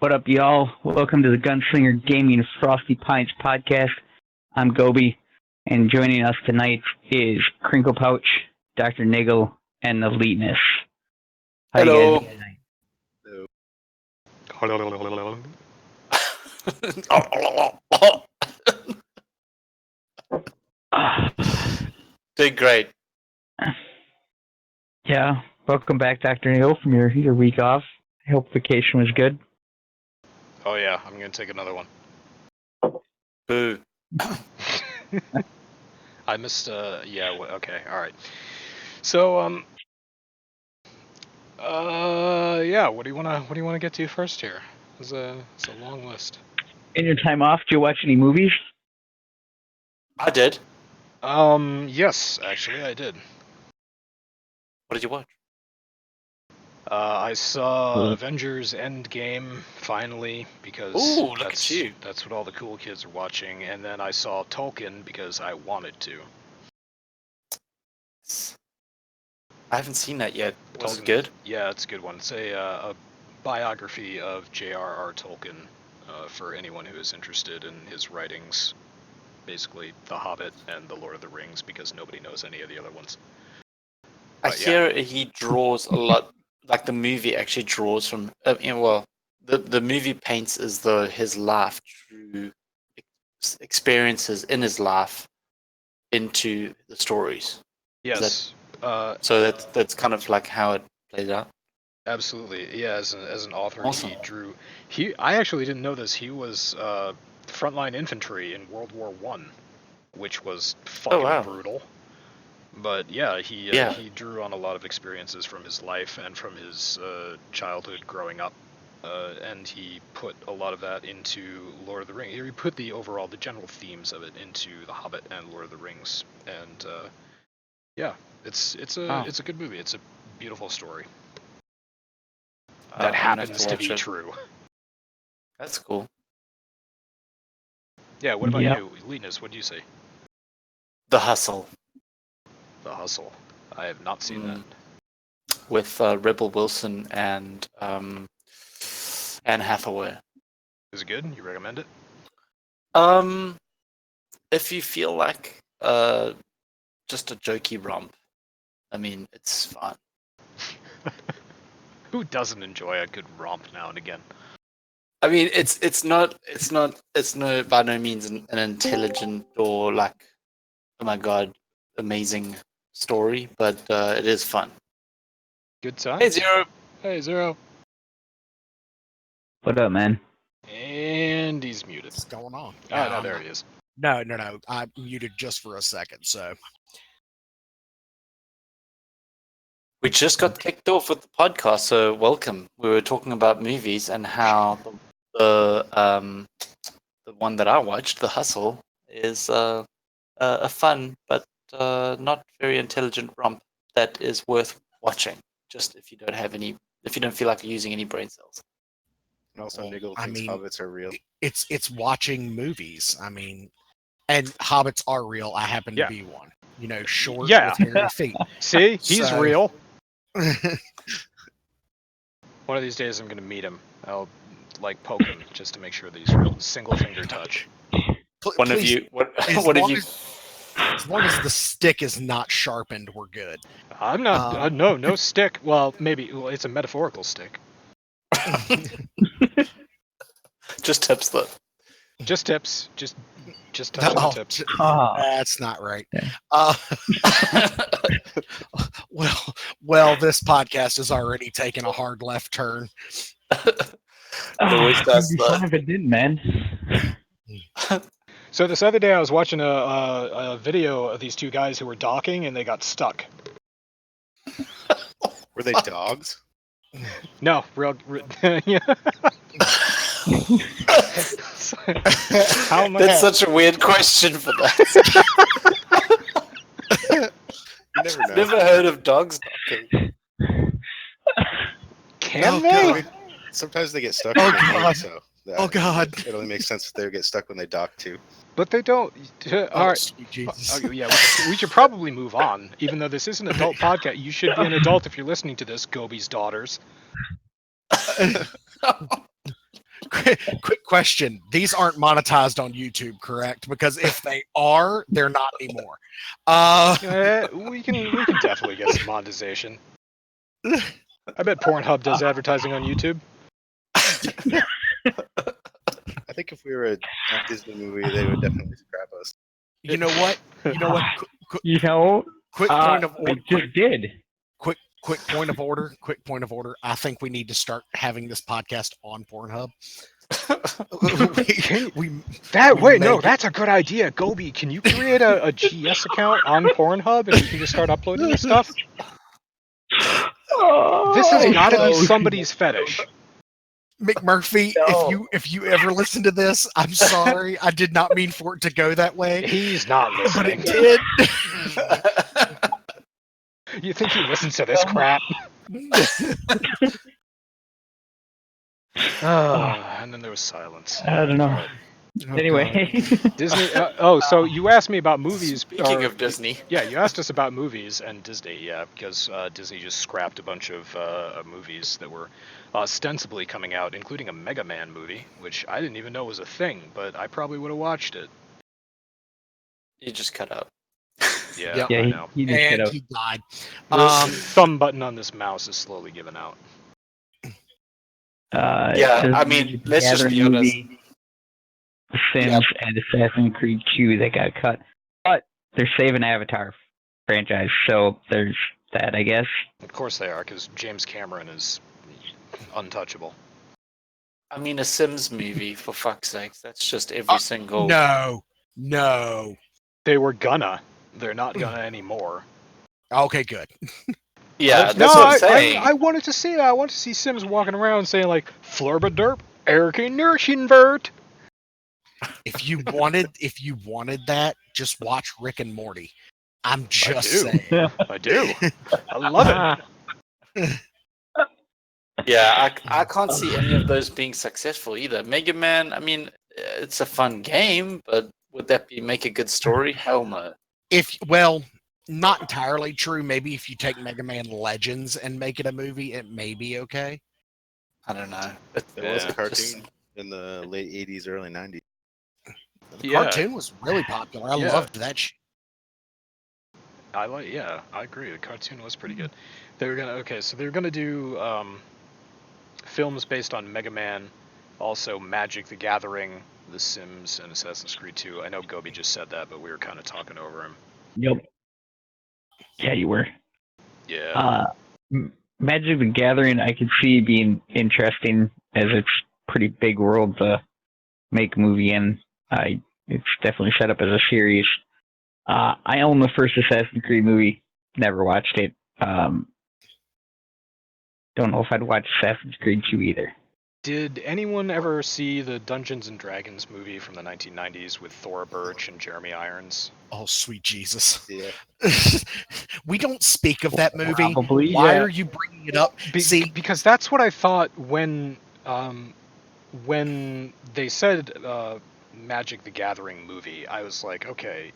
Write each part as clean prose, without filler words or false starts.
What up, y'all? Welcome to the Gunslinger Gaming Frosty Pints podcast. I'm Gobi, and joining us tonight is CrinklePouch, DrNiggle, and the Leetness. How Hello. You guys doing tonight? Doing great. Yeah, welcome back, DrNiggle, from your week off. I hope vacation was good. Oh yeah, I'm gonna take another one. Boo. I missed. Okay. All right. So yeah. What do you wanna get to first here? It's a long list. In your time off, did you watch any movies? I did. Yes, actually, I did. What did you watch? I saw Avengers Endgame finally because Ooh, look at you. That's what all the cool kids are watching, and then I saw Tolkien because I wanted to. I haven't seen that yet. Was it Tolkien- good? Yeah, it's a good one. It's a biography of J.R.R. Tolkien for anyone who is interested in his writings. Basically, The Hobbit and The Lord of the Rings, because nobody knows any of the other ones. I But, hear he draws a lot. Like the movie actually draws from. The movie paints his life through experiences in his life into the stories. Yes. So that's kind of like how it plays out. Absolutely. Yeah, as an author, Awesome. he drew. I actually didn't know this. He was frontline infantry in World War I, which was fucking brutal. But yeah, he drew on a lot of experiences from his life and from his childhood growing up, and he put a lot of that into Lord of the Rings. He put the general themes of it into The Hobbit and Lord of the Rings, and yeah, it's a good movie. It's a beautiful story that happens to be true. That's cool. Yeah. What about Yep. you, Linus? What do you say? The Hustle. The Hustle. I have not seen that. With Rebel Wilson and Anne Hathaway. Is it good? You recommend it? If you feel like just a jokey romp, I mean, it's fun. Who doesn't enjoy a good romp now and again? I mean, it's by no means an intelligent or like, oh my god, amazing story, but it is fun. Good time. Hey Zero. Hey Zero. What up, man? And he's muted. What's going on? Oh, no, there he is. No. I muted just for a second, so. We just got kicked off with the podcast, so welcome. We were talking about movies and how the one that I watched, The Hustle, is a fun but not very intelligent romp that is worth watching. Just if you don't feel like using any brain cells. And also, Well, Niggle I thinks mean, hobbits are real. It's watching movies. I mean, and hobbits are real. I happen to be one. You know, short Yeah. with hairy feet. See? He's So- real. One of these days I'm going to meet him. I'll, poke him just to make sure that he's real. Single finger touch. One of Please, you. What as have long you? as long as the stick is not sharpened, we're good. I'm not... no stick. Well, maybe... Well, it's a metaphorical stick. Just tips though. Just tips. Just touching the tips. That's not right. Yeah. Well, this podcast has already taken a hard left turn. It always does It'd be fun if it didn't, man. So this other day I was watching a video of these two guys who were docking and they got stuck. Were they dogs? No, yeah. How am I? That's such a weird question for that. You never know. Never heard of dogs docking. Can Oh, they? God. Sometimes they get stuck. Oh, when they God. eat, so Oh, God. It only makes sense that they would get stuck when they dock too. But they don't. All right. Sweet Jesus. Oh, yeah, we should probably move on. Even though this is an adult podcast, you should be an adult if you're listening to this, Gobi's daughters. quick question. These aren't monetized on YouTube, correct? Because if they are, they're not anymore. We can definitely get some monetization. I bet Pornhub does advertising on YouTube. I think if we were a Disney movie, they would definitely scrap us. You know what? Quick point of order. It just did. Quick point of order. Quick point of order. I think we need to start having this podcast on Pornhub. That's a good idea. Gobi, can you create a GS account on Pornhub and we can just start uploading your stuff? This has got to be somebody's fetish. McMurphy, No. if you ever listen to this, I'm sorry. I did not mean for it to go that way. He's not But listening. it did. You think he listens to this crap? And then there was silence. I don't know. Oh, Anyway. Disney. So you asked me about movies. Speaking of Disney. Yeah, you asked us about movies and Disney. Yeah, because Disney just scrapped a bunch of movies that were ostensibly coming out, including a Mega Man movie, which I didn't even know was a thing, but I probably would have watched it. You just cut out. Yeah, Yeah, I know. he just And cut out. he died. The thumb button on this mouse is slowly giving out. Yeah, I mean, let's just be honest. The Sims and Assassin's Creed 2 that got cut. But they're saving Avatar franchise, so there's that, I guess. Of course they are, because James Cameron is untouchable. I mean, a Sims movie, for fuck's sake. That's just every single... No. They were gonna. They're not gonna anymore. Okay, good. Yeah, that's what I'm saying. I wanted to see that. I wanted to see Sims walking around saying, like, Flurba derp, Eric Nerschenvert. If you wanted that, just watch Rick and Morty. I'm just saying. I do. I love it. Yeah, I can't see any of those being successful either. Mega Man, I mean, it's a fun game, but would that make a good story? Hell no. Not entirely true. Maybe if you take Mega Man Legends and make it a movie, it may be okay. I don't know. There was a cartoon in the late 80s, early 90s. The cartoon was really popular. I loved that shit. I agree. The cartoon was pretty good. They're gonna do films based on Mega Man, also Magic the Gathering, The Sims, and Assassin's Creed 2. I know Gobi just said that, but we were kind of talking over him. Yep. Yeah, you were. Yeah. Magic the Gathering, I could see being interesting as it's pretty big world to make a movie in. It's definitely set up as a series. I own the first Assassin's Creed movie. Never watched it. Don't know if I'd watch Assassin's Creed 2 either. Did anyone ever see the Dungeons and Dragons movie from the 1990s with Thora Birch and Jeremy Irons? Oh, sweet Jesus. Yeah. We don't speak of that movie. Probably, Why yeah. are you bringing it up? Because that's what I thought when they said Magic the Gathering movie. I was like, okay,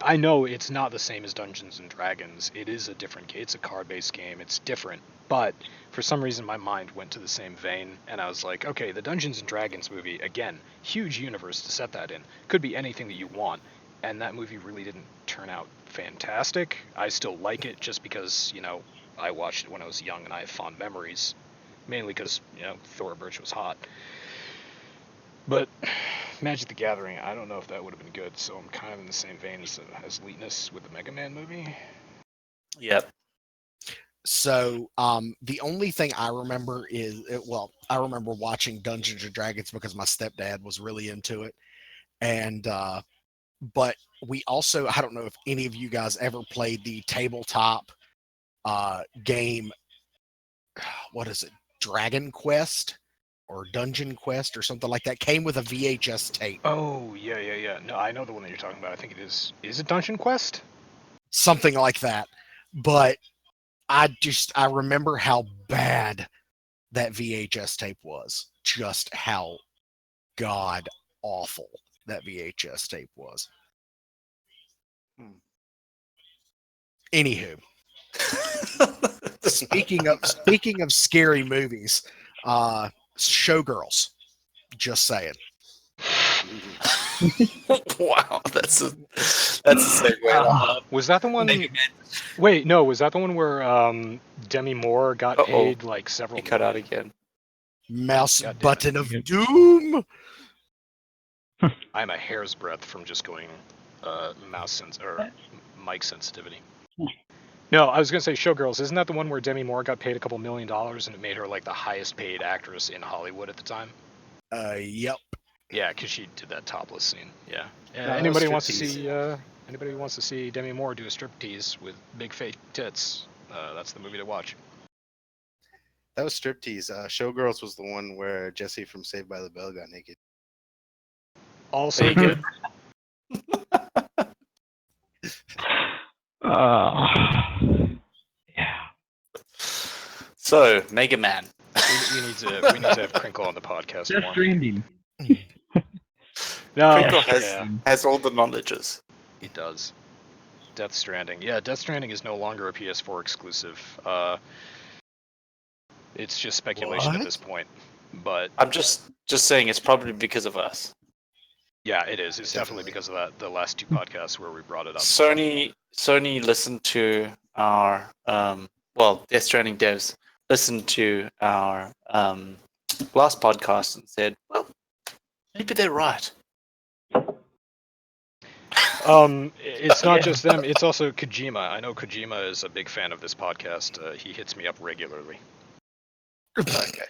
I know it's not the same as Dungeons and Dragons. It is a different game. It's a card-based game. It's different. But for some reason, my mind went to the same vein, and I was like, okay, the Dungeons and Dragons movie, again, huge universe to set that in. Could be anything that you want. And that movie really didn't turn out fantastic. I still like it just because, I watched it when I was young and I have fond memories. Mainly because, Thora Birch was hot. But Magic the Gathering, I don't know if that would have been good, so I'm kind of in the same vein as Leetness with the Mega Man movie. Yep. So the only thing I remember I remember watching Dungeons and Dragons because my stepdad was really into it. And but we also, I don't know if any of you guys ever played the tabletop game, what is it, Dragon Quest or Dungeon Quest or something like that. Came with a VHS tape. Oh, yeah. No, I know the one that you're talking about. I think it is. Is it Dungeon Quest? Something like that. But I remember how bad that VHS tape was. Just how god awful that VHS tape was. Anywho, speaking of scary movies, Showgirls. Just saying. Wow, that's a segue. Was that the one? Mega Man. Wait, no. Was that the one where Demi Moore got paid like several? He cut out again. Mouse God damn it. button of doom. I'm a hair's breadth from just going mic sensitivity. No, I was gonna say Showgirls. Isn't that the one where Demi Moore got paid a couple $1 million and it made her like the highest paid actress in Hollywood at the time? Yep. Yeah, because she did that topless scene. Yeah. No, that Anybody was wants to striptease. see? Anybody who wants to see Demi Moore do a striptease with big fake tits? That's the movie to watch. That was striptease. Showgirls was the one where Jesse from Saved by the Bell got naked. Also good. Yeah. So, Mega Man. we need to have Crinkle on the podcast Death more. Stranding. No, Crinkle yeah, has all the knowledges. he does. Death Stranding. Yeah, Death Stranding is no longer a PS4 exclusive. It's just speculation at What? this point. But I'm just saying it's probably because of us. yeah, it is. It's definitely because of the last two podcasts where we brought it up. Sony listened to our Death Stranding devs listened to our last podcast and said, well, maybe they're right. It's not just them. It's also Kojima. I know Kojima is a big fan of this podcast. He hits me up regularly. Okay.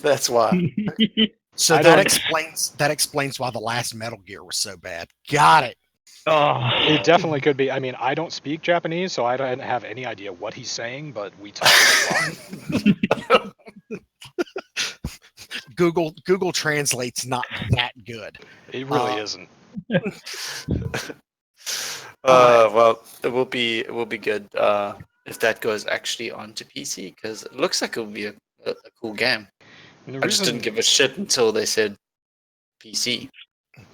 That's why. So I that don't- explains why the last Metal Gear was so bad. Got it. Oh, It definitely could be. I mean, I don't speak Japanese, so I don't have any idea what he's saying, but we talk a lot. Google Translate's not that good. It really isn't. Well, it will be good if that goes actually onto PC because it looks like it will be a cool game. And I just didn't give a shit until they said PC.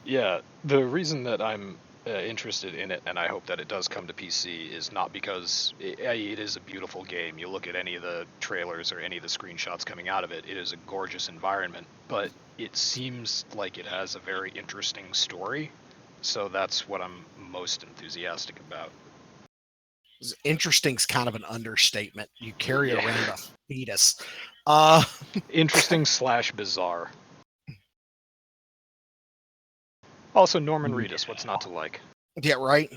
Yeah, the reason that I'm interested in it, and I hope that it does come to PC, is not because it is a beautiful game. You look at any of the trailers or any of the screenshots coming out of it, it is a gorgeous environment, but it seems like it has a very interesting story, so that's what I'm most enthusiastic about. Interesting's kind of an understatement. You carry Yeah. around a fetus. Interesting / bizarre. Also, Norman Reedus, what's not to like? Yeah, right.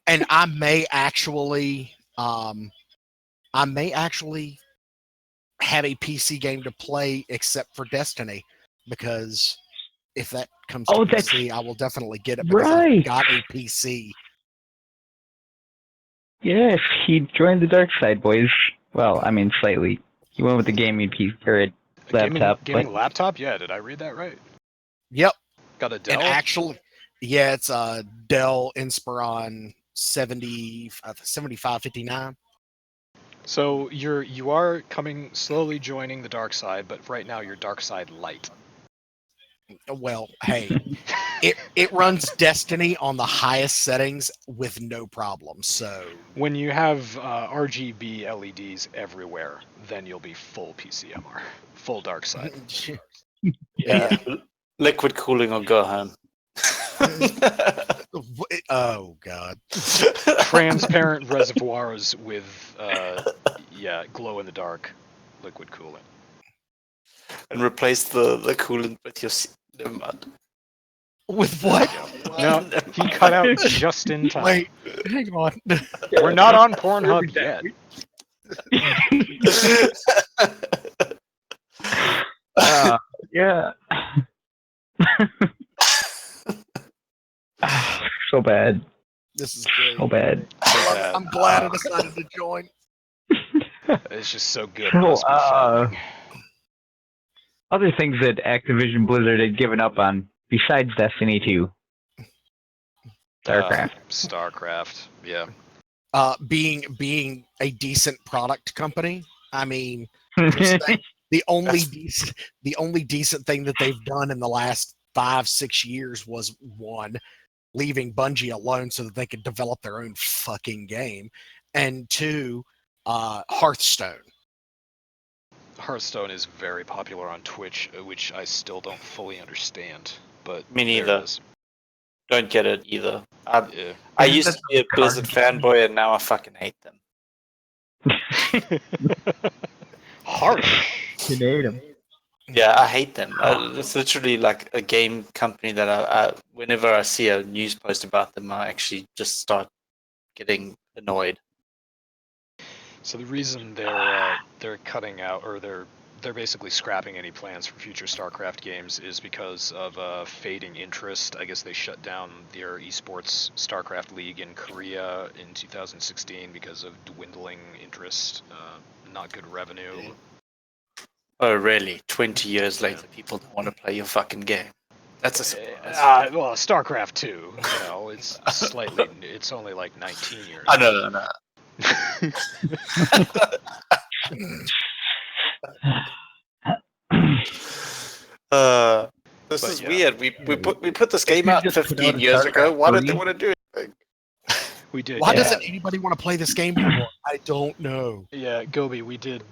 And I may actually have a PC game to play except for Destiny, because if that comes to that's PC, I will definitely get it because right. I've got a PC. yes, he joined the dark side, boys. Well, I mean, slightly. He went with the gaming piece or a laptop. Gaming laptop? Yeah, did I read that right? Yep. Got a Dell? And actually, yeah, it's a Dell Inspiron 7559. So you are slowly joining the dark side, but right now you're dark side light. Well, hey, it runs Destiny on the highest settings with no problem. So When you have RGB LEDs everywhere, then you'll be full PCMR, full dark side. Yeah. Liquid cooling or go home. Oh god. Transparent reservoirs with glow in the dark liquid cooling. And replace the coolant with your. Never mind. With what? No, he cut out just in time. Wait, hang on. We're not on Pornhub yet. Yeah. So bad. This is great. So bad. I'm glad I decided to join. It's just so good. So, It must be fattening. Other things that Activision Blizzard had given up on besides Destiny 2. StarCraft. StarCraft, yeah. Being a decent product company. I mean, the only decent thing that they've done in the last 5-6 years was one, leaving Bungie alone so that they could develop their own fucking game, and two, Hearthstone. Hearthstone is very popular on Twitch, which I still don't fully understand. But Me there neither. it is. Don't get it either. Yeah. I Isn't used that to be a the Blizzard card game? fanboy, and now I fucking hate them. Harsh. You hate him. Yeah, I hate them. It's literally like a game company that whenever I see a news post about them, I actually just start getting annoyed. So the reason they're cutting out, or they're basically scrapping any plans for future StarCraft games is because of fading interest. I guess they shut down their esports StarCraft League in Korea in 2016 because of dwindling interest, not good revenue. Oh, really? 20 years later, people don't want to play your fucking game. That's a surprise. Well, StarCraft 2, you know, it's slightly, it's only like 19 years. I know. This But is yeah. weird. We put this game out just put out 15 a years ago. StarCraft Why did they 3? want to do anything? We did. Why yeah. doesn't anybody want to play this game anymore? I don't know. Yeah, Gobi, we did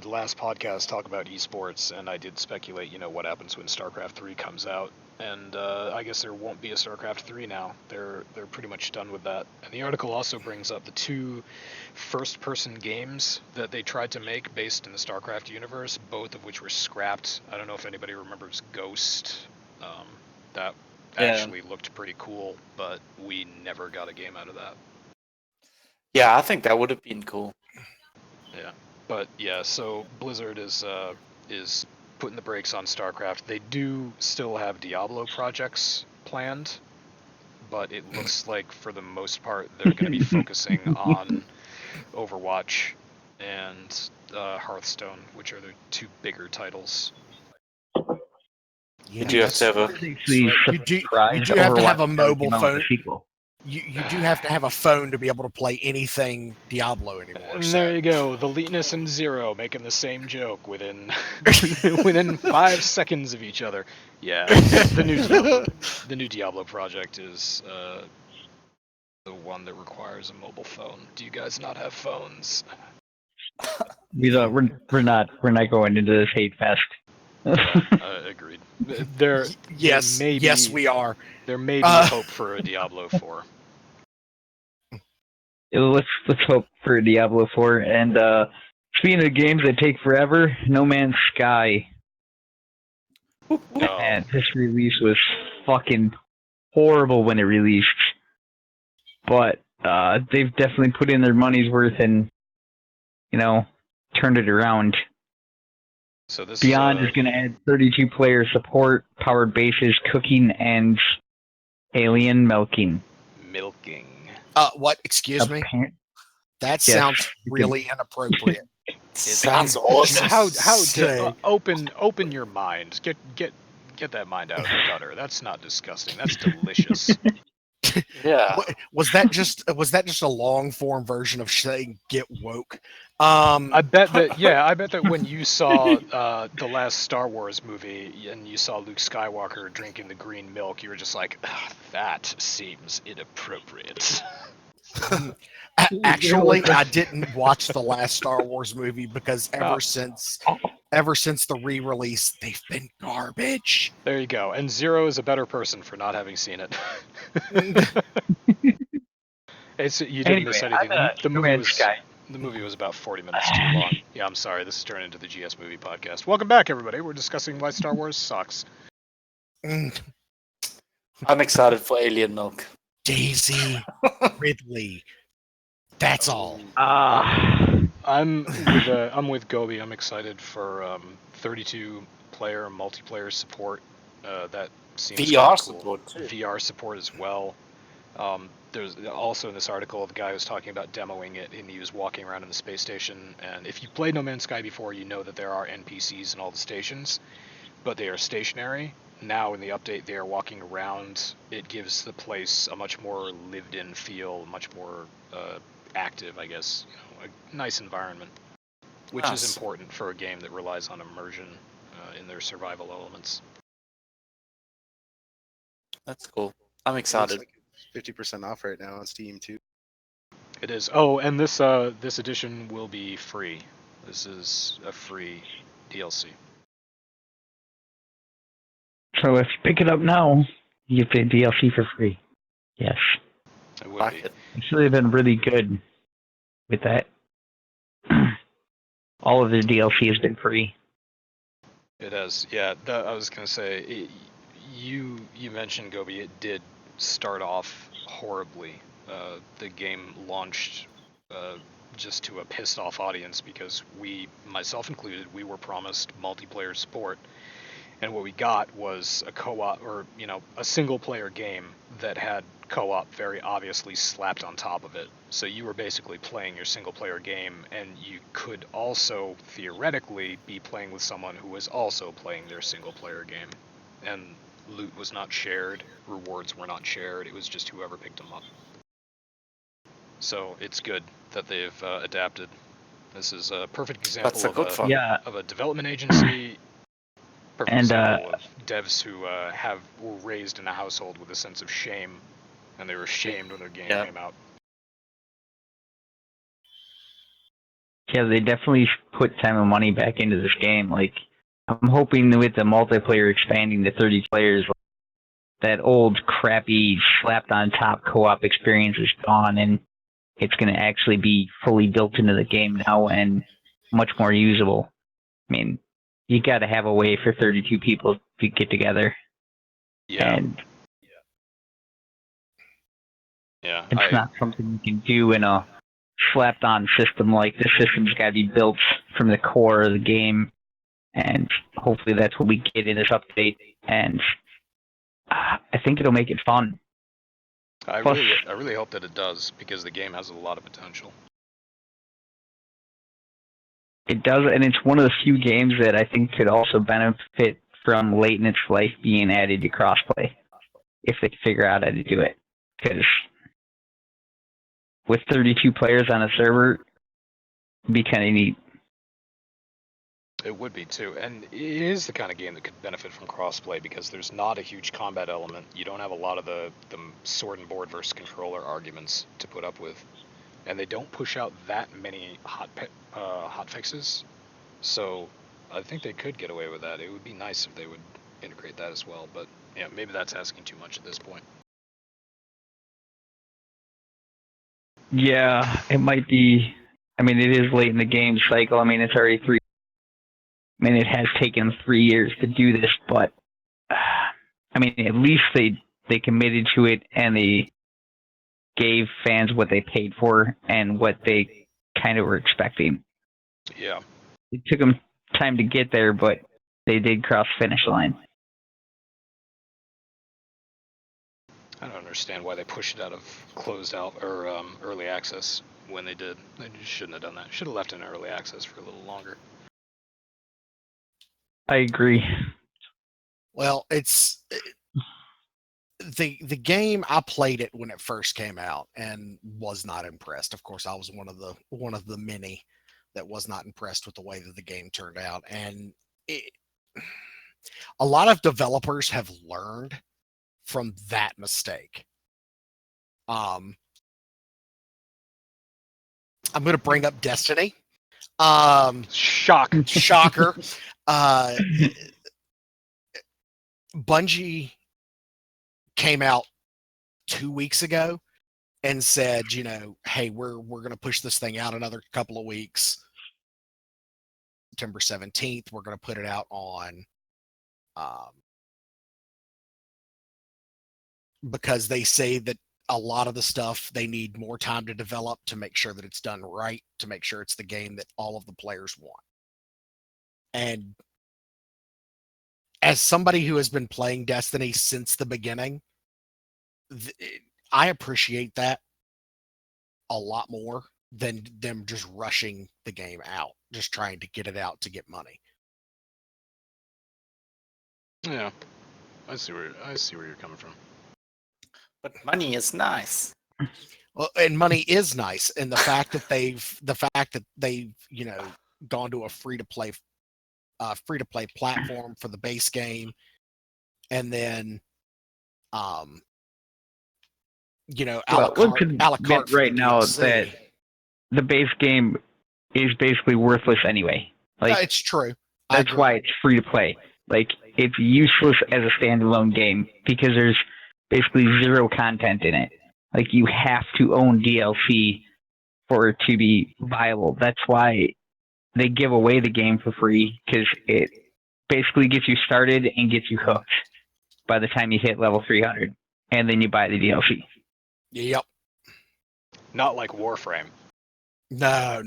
last podcast talk about esports, and I did speculate, what happens when StarCraft 3 comes out, and I guess there won't be a StarCraft 3 now. They're pretty much done with that. And the article also brings up the 2 first-person games that they tried to make based in the StarCraft universe, both of which were scrapped. I don't know if anybody remembers Ghost. That actually looked pretty cool, but we never got a game out of that. Yeah, I think that would have been cool. Yeah, but yeah, so Blizzard is putting the brakes on StarCraft. They do still have Diablo projects planned, but it looks like for the most part they're going to be focusing on Overwatch and Hearthstone, which are the 2 bigger titles. You do have to have a You do have to have a mobile phone. You do have to have a phone to be able to play anything Diablo anymore. And there you go, the Leetness and Zero making the same joke within 5 seconds of each other. Yeah, the new Diablo project is the one that requires a mobile phone. Do you guys not have phones? We're not going into this hate fest. Agreed. Yes, we are. There may be hope for a Diablo 4. Let's hope for Diablo 4. And speaking of games that take forever, No Man's Sky. And this release was fucking horrible when it released. But they've definitely put in their money's worth and, turned it around. So this Beyond is going to add 32-player support, powered bases, cooking, and alien milking. What? Excuse me? That sounds really inappropriate. Sounds awesome. How open your mind. Get that mind out of the gutter. That's not disgusting. That's delicious. Yeah. Was that just a long form version of saying get woke? I bet that when you saw the last Star Wars movie and you saw Luke Skywalker drinking the green milk, you were just like, that seems inappropriate. Actually, I didn't watch the last Star Wars movie because ever since the re-release, they've been garbage. There you go. And Zero is a better person for not having seen it. You didn't miss anything. The movie was about 40 minutes too long. Yeah, I'm sorry. This has turned into the GS Movie Podcast. Welcome back, everybody. We're discussing why Star Wars sucks. I'm excited for Alien Milk. Daisy Ridley. That's all. I'm with Gobi. I'm excited for 32-player multiplayer support. That seems VR cool. support too. VR support as well. There's also in this article the guy was talking about demoing it, and he was walking around in the space station. And if you played No Man's Sky before, you know that there are NPCs in all the stations, but they are stationary. Now in the update, they are walking around. It gives the place a much more lived-in feel, much more active, I guess. A nice environment, which is important for a game that relies on immersion in their survival elements. That's cool. I'm excited. Like 50% off right now on Steam too. It is. Oh, and this edition will be free. This is a free DLC. So if you pick it up now, you get the DLC for free. Yes. It would Like be. it. Actually, they've been really good with that. All of their DLC has been free. It has. Yeah, I was gonna say, you mentioned, Gobi, it did start off horribly. The game launched just to a pissed off audience because we, myself included, we were promised multiplayer support, and what we got was a co-op, or a single player game that had co-op very obviously slapped on top of it. So you were basically playing your single player game, and you could also theoretically be playing with someone who was also playing their single player game. And loot was not shared, rewards were not shared, it was just whoever picked them up. So it's good that they've adapted. This is a perfect example That's a good one. Yeah, of a development agency. Perfect And, example of devs who were raised in a household with a sense of shame, and they were shamed when their game Yeah. came out. yeah, they definitely put time and money back into this game. Like, I'm hoping that with the multiplayer expanding to 30 players, that old crappy slapped on top co-op experience is gone, and it's going to actually be fully built into the game now and much more usable. I mean, you got to have a way for 32 people to get together, Yeah, and yeah. it's not something you can do in a slapped-on system. Like, the system's got to be built from the core of the game, and hopefully that's what we get in this update. And I think it'll make it fun. I Plus- really hope that it does, because the game has a lot of potential. It does, and it's one of the few games that I think could also benefit from late in its life being added to crossplay, if they can figure out how to do it. Because with 32 players on a server, it'd be kind of neat. It would be too, and it is the kind of game that could benefit from crossplay because there's not a huge combat element. You don't have a lot of the sword and board versus controller arguments to put up with, and they don't push out that many hot fixes. So I think they could get away with that. It would be nice if they would integrate that as well, but yeah, maybe that's asking too much at this point. Yeah, it might be. I mean, it is late in the game cycle. I mean, it's already 3. I mean, it has taken 3 years to do this, but I mean, at least they committed to it and they gave fans what they paid for and what they kind of were expecting. Yeah. It took them time to get there, but they did cross the finish line. I don't understand why they pushed it out of closed out or early access when they did. They just shouldn't have done that. Should have left it in early access for a little longer. I agree. Well, it's the game. I played it when it first came out and was not impressed. Of course, I was one of the many that was not impressed with the way that the game turned out. And a lot of developers have learned from that mistake. I'm going to bring up Destiny. Shocker. Bungie came out 2 weeks ago and said, hey, we're going to push this thing out another couple of weeks. September 17th, we're going to put it out on because they say that a lot of the stuff they need more time to develop to make sure that it's done right, to make sure it's the game that all of the players want. And as somebody who has been playing Destiny since the beginning, I appreciate that a lot more than them just rushing the game out, just trying to get it out to get money. Yeah, I see where you're coming from. But money is nice. Well, and money is nice, and the fact that they've gone to a free to play platform for the base game, and then a la carte right now DLC. that the base game is basically worthless anyway. Like, It's true. That's why it's free to play. Like, it's useless as a standalone game because there's basically zero content in it. Like, you have to own DLC for it to be viable. That's why they give away the game for free, because it basically gets you started and gets you hooked by the time you hit level 300, and then you buy the DLC. Yep. Not like Warframe. No.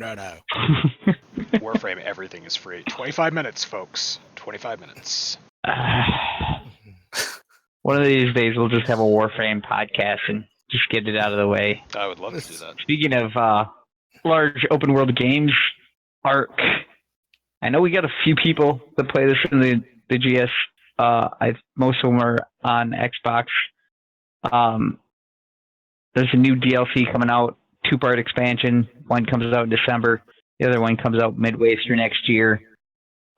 Warframe, everything is free. 25 minutes, folks. 25 minutes. One of these days, we'll just have a Warframe podcast and just get it out of the way. I would love to do that. Speaking of large open world games, Ark. I know we got a few people that play this in the GS. Most of them are on Xbox. There's a new DLC coming out, 2-part expansion. One comes out in December. The other one comes out midway through next year.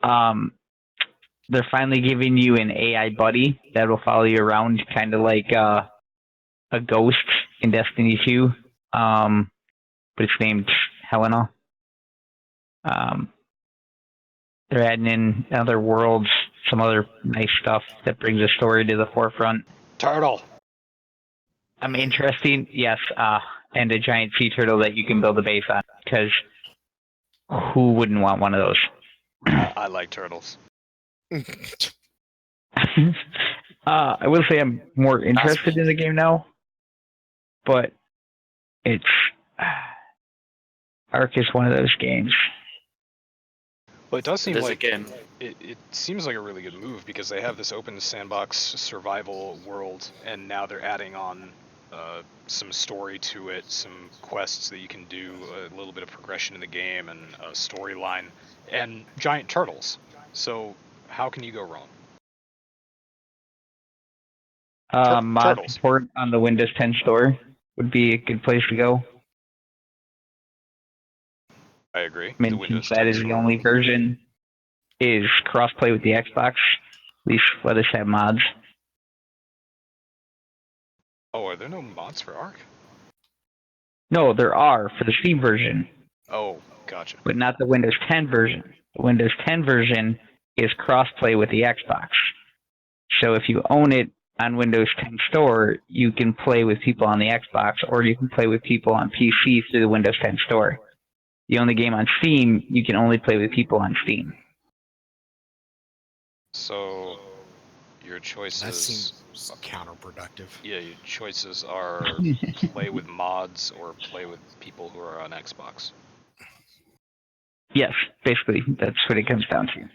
They're finally giving you an AI buddy that will follow you around, kind of like a ghost in Destiny 2. But it's named Helena. They're adding in other worlds, some other nice stuff that brings the story to the forefront. Turtle. Interesting, yes, and a giant sea turtle that you can build a base on, because who wouldn't want one of those? I like turtles. I will say I'm more interested in the game now, but it's Ark is one of those games. Well, it does seem like again. It seems like a really good move, because they have this open sandbox survival world, and now they're adding on some story to it, some quests that you can do, a little bit of progression in the game, and a storyline, and giant turtles. So how can you go wrong? Mod Turtles. support on the Windows 10 store would be a good place to go. I agree. I mean, since that is the only version is crossplay with the Xbox, at least let us have mods. Oh, are there no mods for Ark? No, there are for the Steam version, Oh, gotcha. but not the Windows 10 version. The Windows 10 version is crossplay with the Xbox. So if you own it on Windows 10 Store, you can play with people on the Xbox, or you can play with people on PC through the Windows 10 Store. The only game on Steam, you can only play with people on Steam. So your choices... That seems counterproductive. Yeah, your choices are play with mods or play with people who are on Xbox. Yes, basically, that's what it comes down to.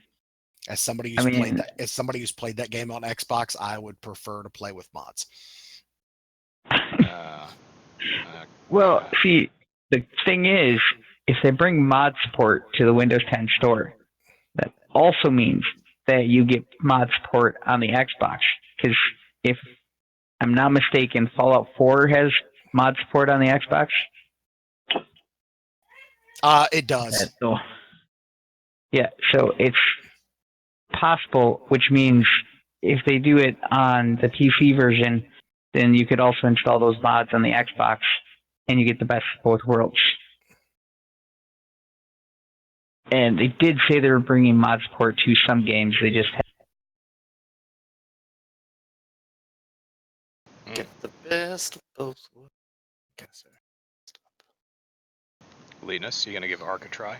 As somebody who's played that game on Xbox, I would prefer to play with mods. Well, see, the thing is, if they bring mod support to the Windows 10 store, that also means that you get mod support on the Xbox. Because if I'm not mistaken, Fallout 4 has mod support on the Xbox. It does. Yeah, so it's possible, which means if they do it on the PC version, then you could also install those mods on the Xbox, and you get the best of both worlds. And they did say they were bringing mod support to some games. They just Get the best of both worlds. Linus, you gonna give Ark a try?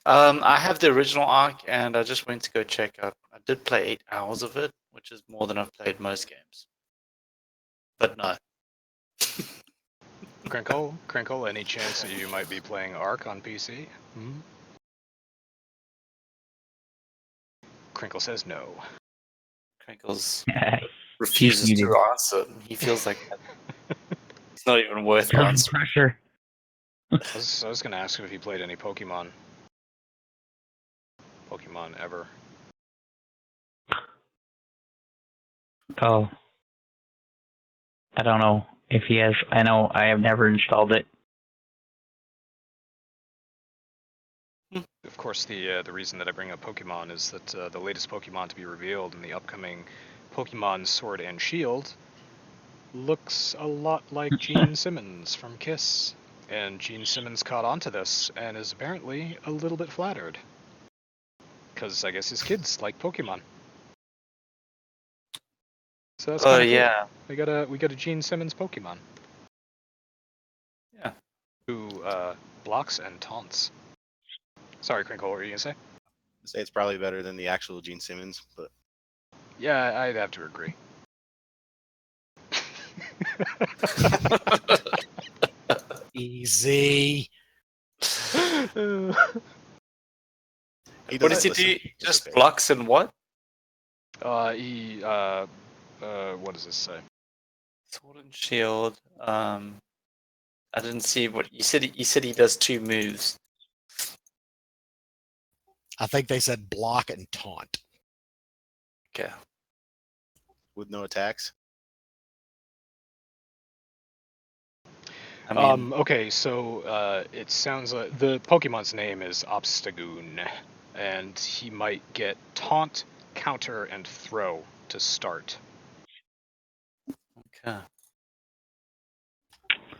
I have the original Ark, and I just went to go check out. I did play 8 hours of it, which is more than I've played most games. But no. Crinkle, any chance that you might be playing Ark on PC? Hmm? Crinkle says no. Crinkles refuses to answer. He feels like it's not even worth answering. pressure. I was gonna ask him if he played any Pokemon ever. Oh. I don't know if he has. I know I have never installed it. Of course, the reason that I bring up Pokemon is that the latest Pokemon to be revealed in the upcoming Pokemon Sword and Shield looks a lot like Gene Simmons from Kiss. And Gene Simmons caught on to this and is apparently a little bit flattered. because I guess his kids like Pokemon. So that's Oh kinda cool. yeah. We got a Gene Simmons Pokemon. Yeah. Who blocks and taunts. Sorry, Crinkle, what were you gonna say? I'd say it's probably better than the actual Gene Simmons, but Yeah, I'd have to agree. Easy. he What doesn't does he listen. do? It's Just okay. blocks and what? what does this say? Sword and shield. I didn't see what you said. You said he does 2 moves. I think they said block and taunt. Okay. With no attacks. I mean, Okay, so it sounds like the Pokemon's name is Obstagoon, and he might get taunt, counter, and throw to start. okay.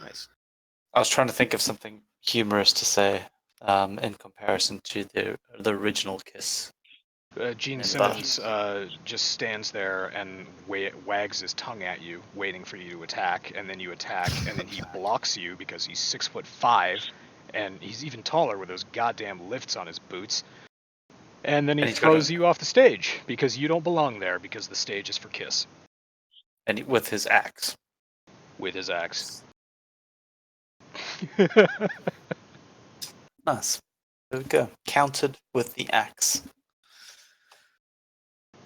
Nice. I was trying to think of something humorous to say in comparison to the original Kiss. Gene And Simmons just stands there and wags his tongue at you, waiting for you to attack, and then you attack, and then he blocks you because he's 6'5", and he's even taller with those goddamn lifts on his boots. And then he And he's got throws you off the stage because you don't belong there because the stage is for Kiss. And with his axe. With his axe. Nice. There we go. Countered with the axe.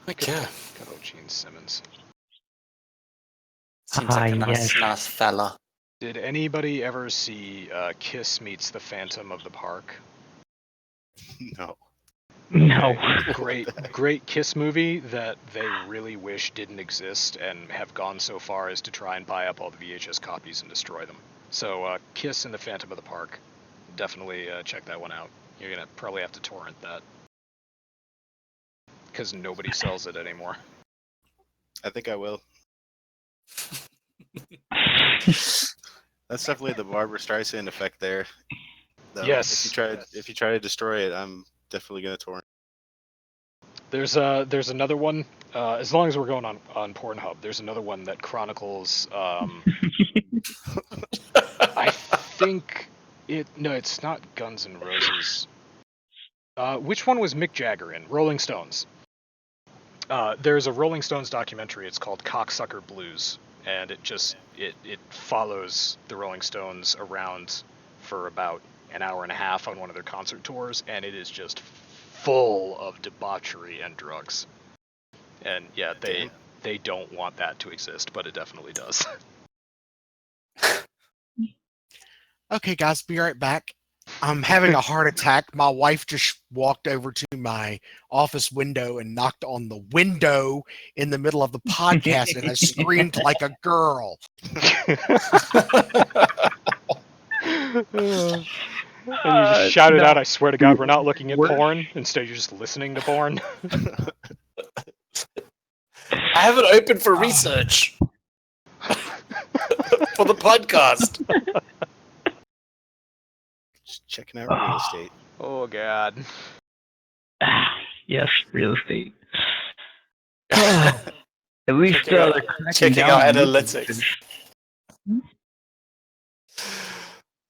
Okay. Good old Gene Simmons. Seems like a yes. nice fella. Did anybody ever see Kiss Meets the Phantom of the Park? No. No. Great Kiss movie that they really wish didn't exist and have gone so far as to try and buy up all the VHS copies and destroy them. So Kiss and the Phantom of the Park. Definitely check that one out. You're going to probably have to torrent that. Because nobody sells it anymore. I think I will. That's definitely the Barbara Streisand effect there. Though. Yes. If you try to destroy it, I'm definitely gonna torrent. There's another one. As long as we're going on Pornhub, there's another one that chronicles. I think it. No, it's not Guns N' Roses. Which one was Mick Jagger in? Rolling Stones. There's a Rolling Stones documentary. It's called Cocksucker Blues, and it follows the Rolling Stones around for about an hour and a half on one of their concert tours, and it is just full of debauchery and drugs. And yeah, they don't want that to exist, but it definitely does. Okay, guys, be right back. I'm having a heart attack. My wife just walked over to my office window and knocked on the window in the middle of the podcast, and I screamed like a girl. And you just shouted no. out, I swear to God, we're not looking at porn. Instead, you're just listening to porn. I have it open for research. For the podcast. Just checking out real estate. Oh, God. Yes, real estate. At least they're cracking checking down out on analytics.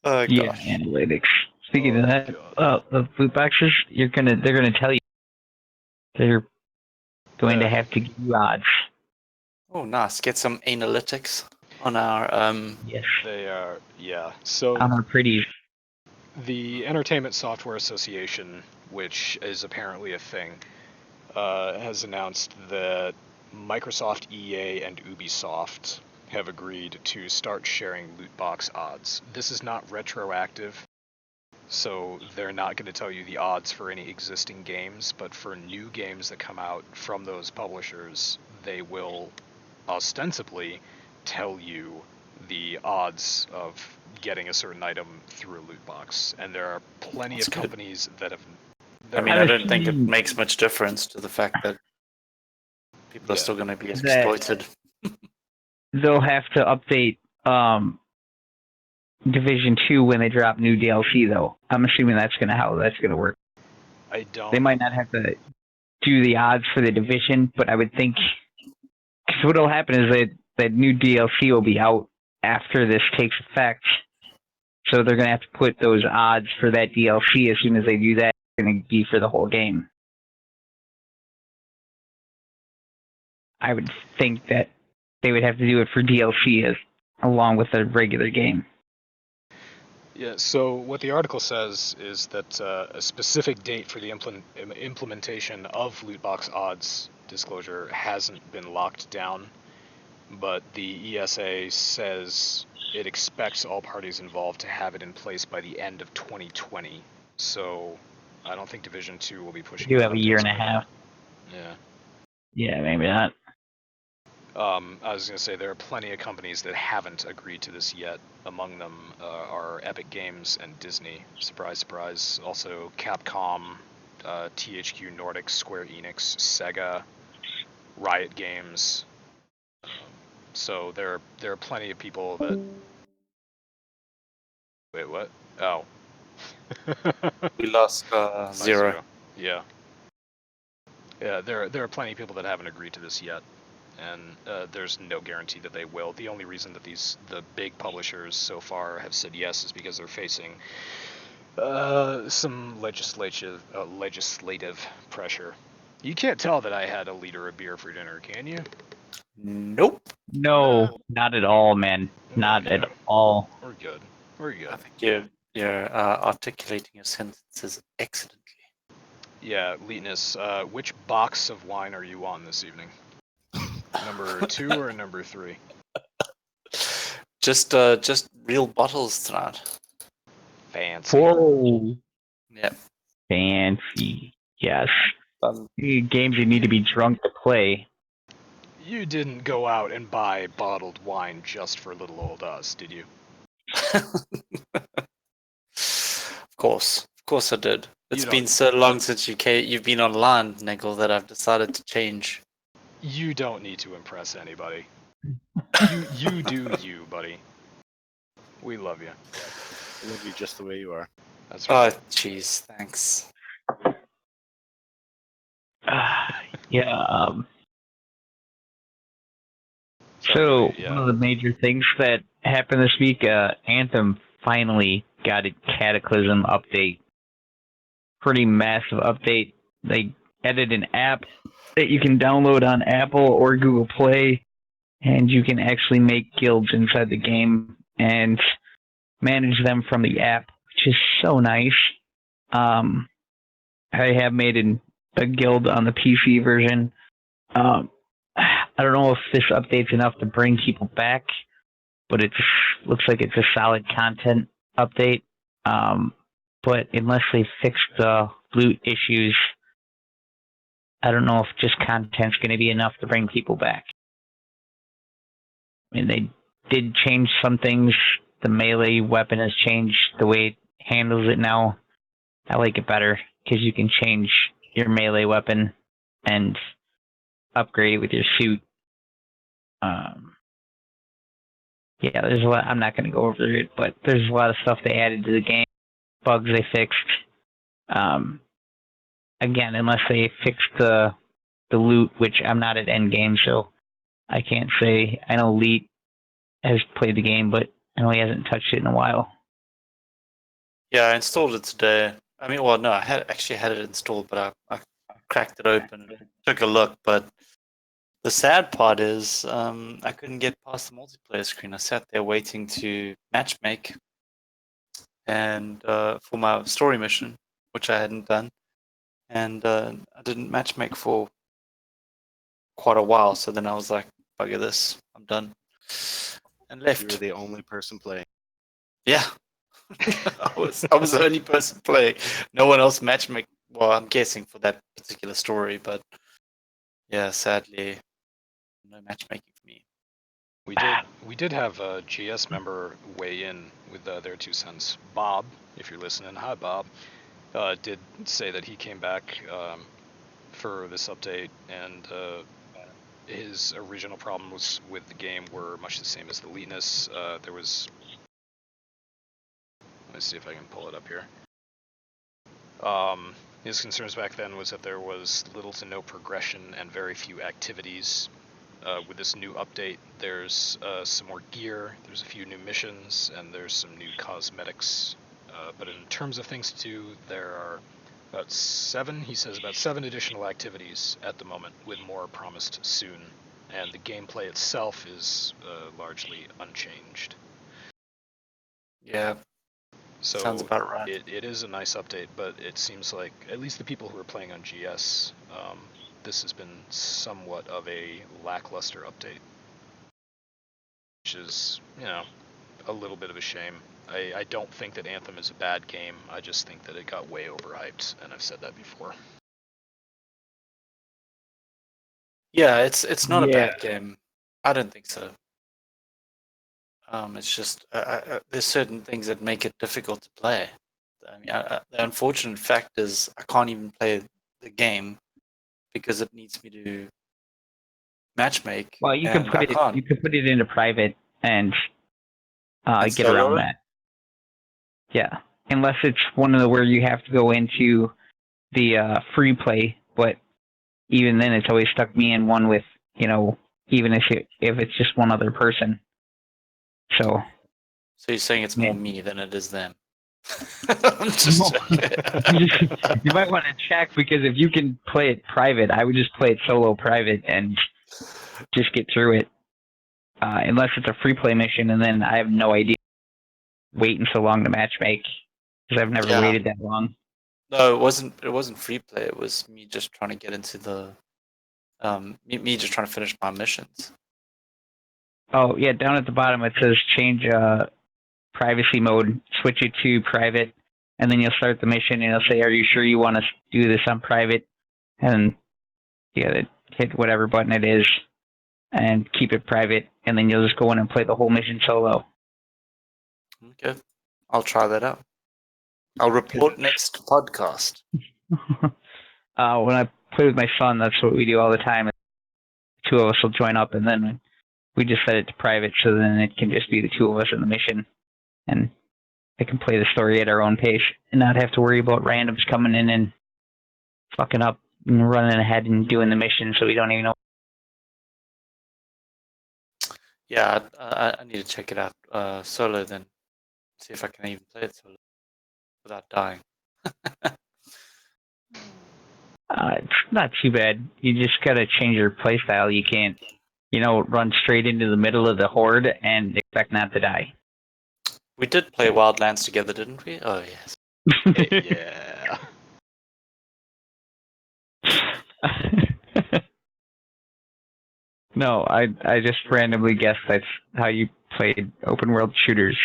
Oh, yeah, gosh. analytics. Speaking of that, God. the loot boxes, they're gonna tell you they're going to have to give you odds. Oh, nice. Get some analytics on our Yes, They are, yeah. So on our pretties. the Entertainment Software Association, which is apparently a thing, has announced that Microsoft, EA, and Ubisoft have agreed to start sharing loot box odds. This is not retroactive, so they're not going to tell you the odds for any existing games, but for new games that come out from those publishers, they will ostensibly tell you the odds of getting a certain item through a loot box. And there are plenty That's of good. companies that have... I mean, I don't think it makes much difference to the fact that people are Yeah. still going to be exploited. They'll have to update Division 2 when they drop new DLC, though. I'm assuming that's how that's gonna work. I don't. They might not have to do the odds for the division, but I would think, because what'll happen is that new DLC will be out after this takes effect, so they're gonna have to put those odds for that DLC as soon as they do that. It's gonna be for the whole game. I would think that they would have to do it for DLC along with the regular game. Yeah, so what the article says is that a specific date for the implementation of loot box odds disclosure hasn't been locked down, but the ESA says it expects all parties involved to have it in place by the end of 2020. So I don't think Division 2 will be pushing. You have a year and a half. Yeah. Yeah, maybe not. I was going to say there are plenty of companies that haven't agreed to this yet. Among them are Epic Games and Disney. Surprise, surprise. Also Capcom, THQ Nordic, Square Enix, Sega, Riot Games. So there are plenty of people that... Wait, what? Oh. We lost Zero. Yeah. Yeah, there are plenty of people that haven't agreed to this yet. And there's no guarantee that they will. The only reason that the big publishers so far have said yes is because they're facing some legislative pressure. You can't tell that I had a liter of beer for dinner, can you? Nope. No, not at all, man. Not at all. We're good. We're good. I think you're articulating your sentences excellently. Yeah, Leetness, which box of wine are you on this evening? Number 2 or number 3? Just real bottles tonight. Fancy. Whoa. Yep. Fancy. Yes. Games you need to be drunk to play. You didn't go out and buy bottled wine just for little old us, did you? Of course I did. It's been so long since you've been online, Niggle, that I've decided to change. You don't need to impress anybody. You do you, buddy. We love you. I love you just the way you are. That's right. Oh, jeez, thanks. Yeah. So one of the major things that happened this week, Anthem finally got a Cataclysm update. Pretty massive update. They added an app that you can download on Apple or Google Play, and you can actually make guilds inside the game and manage them from the app, which is so nice. I have made a guild on the PC version. I don't know if this update's enough to bring people back, but it looks like it's a solid content update. But unless they fix the loot issues, I don't know if just content's going to be enough to bring people back. I mean, they did change some things. The melee weapon has changed the way it handles it now. I like it better because you can change your melee weapon and upgrade it with your suit. Yeah, there's a lot. I'm not going to go over it, but there's a lot of stuff they added to the game, bugs they fixed. Again, unless they fix the loot, which I'm not at endgame, so I can't say. I know Leet has played the game, but I know he hasn't touched it in a while. Yeah, I installed it today. I mean, well, no, I actually had it installed, but I cracked it open and took a look. But the sad part is I couldn't get past the multiplayer screen. I sat there waiting to matchmake and for my story mission, which I hadn't done. And I didn't matchmake for quite a while. So then I was like, bugger this, I'm done. And left. You were the only person playing. Yeah. I was the only person playing. No one else matchmake. Well, I'm guessing for that particular story, but yeah, sadly, no matchmaking for me. We did have a GS member weigh in with their 2 cents. Bob, if you're listening, hi Bob, did say that he came back for this update, and his original problems with the game were much the same as the Leetness. There was... Let's see if I can pull it up here. His concerns back then was that there was little to no progression and very few activities. With this new update, there's some more gear, there's a few new missions, and there's some new cosmetics. But in terms of things to do, there are about he says about seven additional activities at the moment, with more promised soon. And the gameplay itself is largely unchanged. Yeah. So sounds about right. It is a nice update, but it seems like at least the people who are playing on GS, this has been somewhat of a lackluster update, which is, a little bit of a shame. I don't think that Anthem is a bad game. I just think that it got way overhyped, and I've said that before. Yeah, it's not a bad game. I don't think so. It's just there's certain things that make it difficult to play. I mean, the unfortunate fact is I can't even play the game because it needs me to matchmake. Well, you can put it into private and get around that. Yeah, unless it's one of the where you have to go into the free play, but even then, it's always stuck me in one with even if it's just one other person. So you're saying it's more me than it is them? I'm just you might want to check, because if you can play it private, I would just play it solo private and just get through it. Unless it's a free play mission, and then I have no idea waiting so long to matchmake, because I've never waited that long. No, it wasn't free play. It was me just trying to get into the me just trying to finish my missions. Oh yeah, down at the bottom it says change privacy mode, switch it to private, and then you'll start the mission and it'll say, are you sure you want to do this on private? And you gotta hit whatever button it is and keep it private, and then you'll just go in and play the whole mission solo. Okay, I'll try that out. I'll report next podcast. When I play with my son, that's what we do all the time. Two of us will join up, and then we just set it to private, so then it can just be the two of us in the mission, and I can play the story at our own pace and not have to worry about randoms coming in and fucking up and running ahead and doing the mission so we don't even know. Yeah, I need to check it out solo then. See if I can even play it solo without dying. It's not too bad. You just gotta change your playstyle. You can't, run straight into the middle of the horde and expect not to die. We did play Wildlands together, didn't we? Oh, yes. Yeah. No, I just randomly guessed that's how you played open world shooters.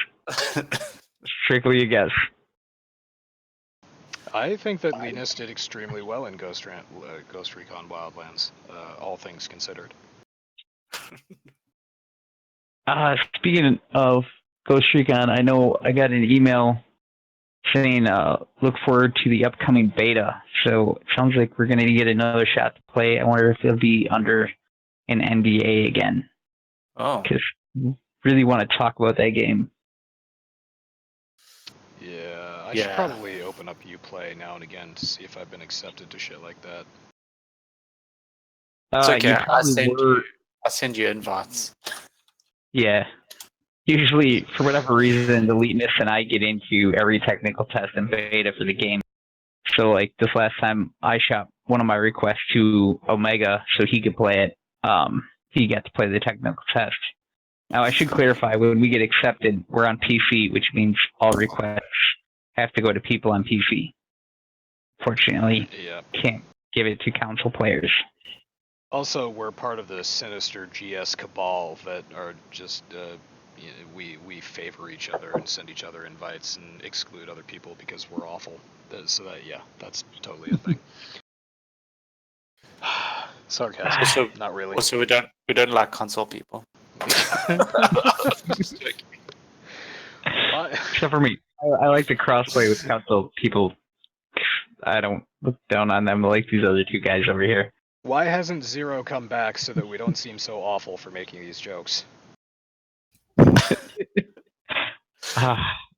Strictly a guess. I think that Linus did extremely well in Ghost Recon Wildlands, all things considered. Speaking of Ghost Recon, I know I got an email saying look forward to the upcoming beta. So it sounds like we're going to get another shot to play. I wonder if it'll be under an NDA again. Oh. Because I really want to talk about that game. Yeah, I should probably open up Uplay now and again to see if I've been accepted to shit like that. It's okay. I send you invites. Yeah. Usually, for whatever reason, the Eliteness and I get into every technical test and beta for the game. So, like, this last time, I shot one of my requests to Omega so he could play it. He got to play the technical test. Now, I should clarify, when we get accepted, we're on PC, which means all requests have to go to people on PC. Fortunately, can't give it to console players. Also, we're part of the sinister GS cabal that are just, we favor each other and send each other invites and exclude other people because we're awful. So that's totally a thing. Sarcasm. Not really. Also, we don't like console people. Just joking. Except for me. I like to crossplay with console people. I don't look down on them like these other two guys over here. Why hasn't Zero come back so that we don't seem so awful for making these jokes?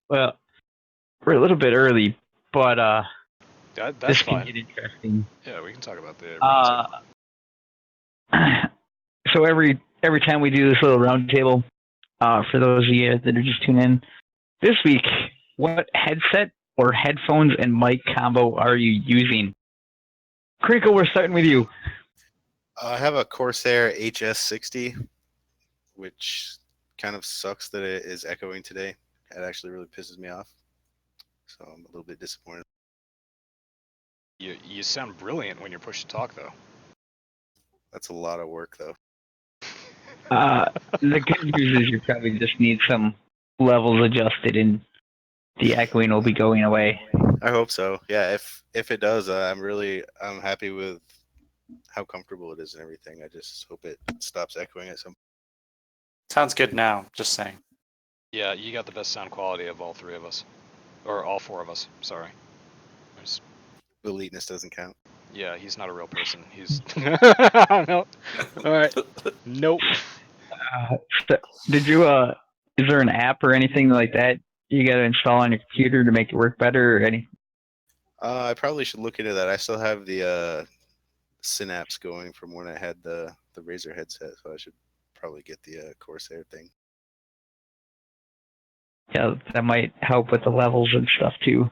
Well, we're a little bit early, but That's this fine. can get interesting. Yeah, we can talk about the round table. So every time we do this little round table, for those of you that are just tuning in, this week, what headset or headphones and mic combo are you using? Crinkle, we're starting with you. I have a Corsair HS60, which kind of sucks that it is echoing today. It actually really pisses me off. So I'm a little bit disappointed. You sound brilliant when you're pushed to talk, though. That's a lot of work, though. The good news is you probably just need some levels adjusted and the echoing will be going away. I hope so. Yeah, if it does, I'm happy with how comfortable it is and everything. I just hope it stops echoing at some. Sounds good now. Just saying. Yeah, you got the best sound quality of all three of us, or all four of us. Sorry. The eliteness doesn't count. Yeah, he's not a real person. He's. No. All right. Nope. So did you is there an app or anything like that you got to install on your computer to make it work better or any? I probably should look into that. I still have the Synapse going from when I had the Razer headset, so I should probably get the Corsair thing. Yeah, that might help with the levels and stuff too.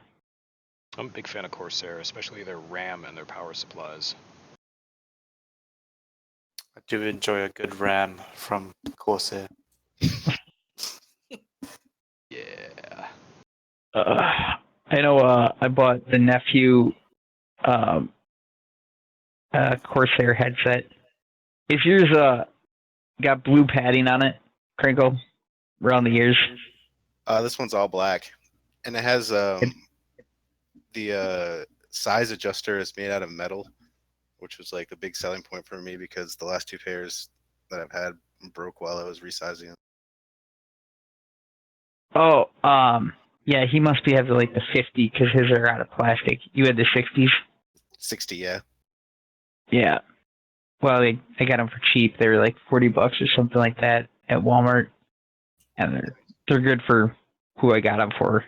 I'm a big fan of Corsair, especially their RAM and their power supplies. I do enjoy a good RAM from Corsair. Yeah. I know I bought the nephew Corsair headset. Is yours got blue padding on it, Crinkle, around the ears? This one's all black, and it has the size adjuster is made out of metal, which was like the big selling point for me because the last two pairs that I've had broke while I was resizing them. Oh, yeah, he must be having like the 50 because his are out of plastic. You had the 60s? 60, yeah. Yeah. Well, I got them for cheap. They were like $40 or something like that at Walmart, and they're good for who I got them for,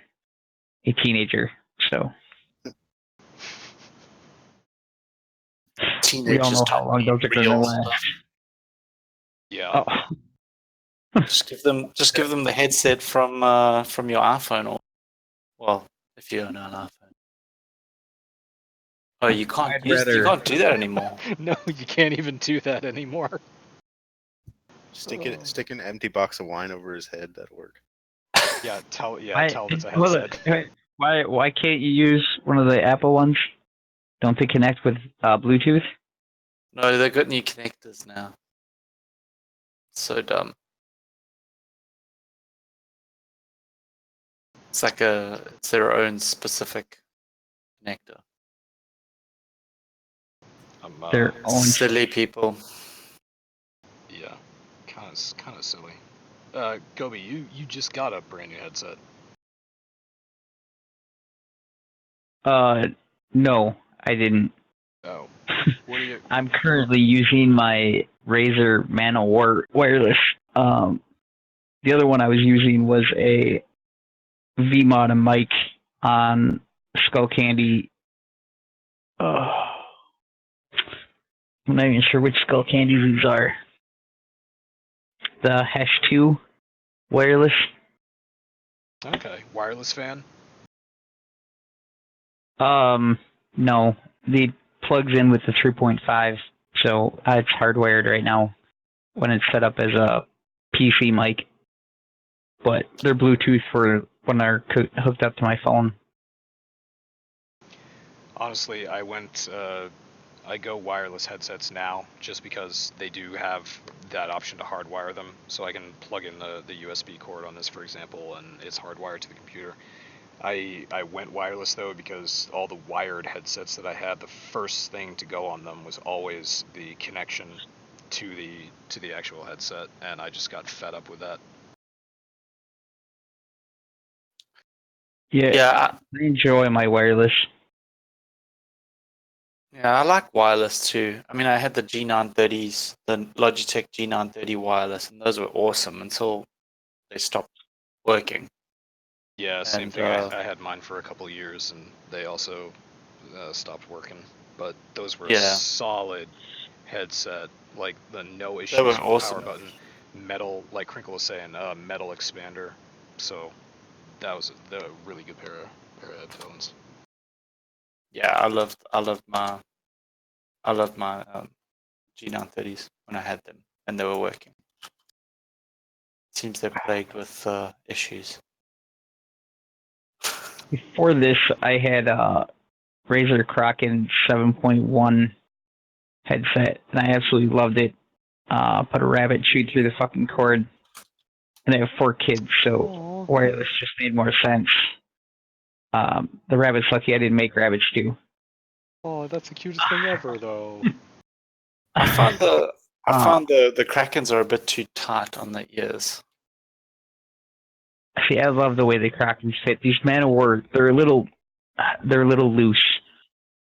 a teenager. So we all know how long those are going to last. Yeah. Oh. Just give them the headset from your iPhone, or well, if you own an iPhone. Oh, you can't you can't do that anymore. No, you can't even do that anymore. Stick an empty box of wine over his head. That'll work. Yeah, tell it's a headset. Why can't you use one of the Apple ones? Don't they connect with Bluetooth? No, they've got new connectors now. So dumb. It's their own specific connector. Their own silly people. Yeah, kind of silly. Gobi, you just got a brand new headset. No, I didn't. Oh. What are you? I'm currently using my Razer Nano wireless. The other one I was using was a V-Mod mic on Skullcandy. I'm not even sure which Skullcandies these are. The Hash 2 wireless. Okay, wireless fan? No. It plugs in with the 3.5, so it's hardwired right now when it's set up as a PC mic. But they're Bluetooth for when they're hooked up to my phone. Honestly, I go wireless headsets now just because they do have that option to hardwire them. So I can plug in the USB cord on this, for example, and it's hardwired to the computer. I went wireless though because all the wired headsets that I had, the first thing to go on them was always the connection to the actual headset, and I just got fed up with that. Yeah, I enjoy my wireless. Yeah, I like wireless too. I mean, I had the G930s, the Logitech G930 wireless, and those were awesome until they stopped working. Yeah, same thing. I had mine for a couple of years, and they also stopped working, but those were a Yeah. solid headset. Like the no issues They were with the awesome. power button, metal. Like Crinkle was saying, metal expander. So that was a really good pair of headphones. Yeah, I loved my G930s when I had them and they were working. Seems they're plagued with issues. Before this, I had a Razer Kraken 7.1 headset, and I absolutely loved it. Put a rabbit shoot through the fucking cord, and I have 4 kids, so wireless just made more sense. The rabbit's lucky I didn't make rabbit stew. Oh, that's the cutest thing ever, though. I found the Krakens are a bit too tight on the ears. See, I love the way the Krakens fit. These Man-O-War, they're a little loose.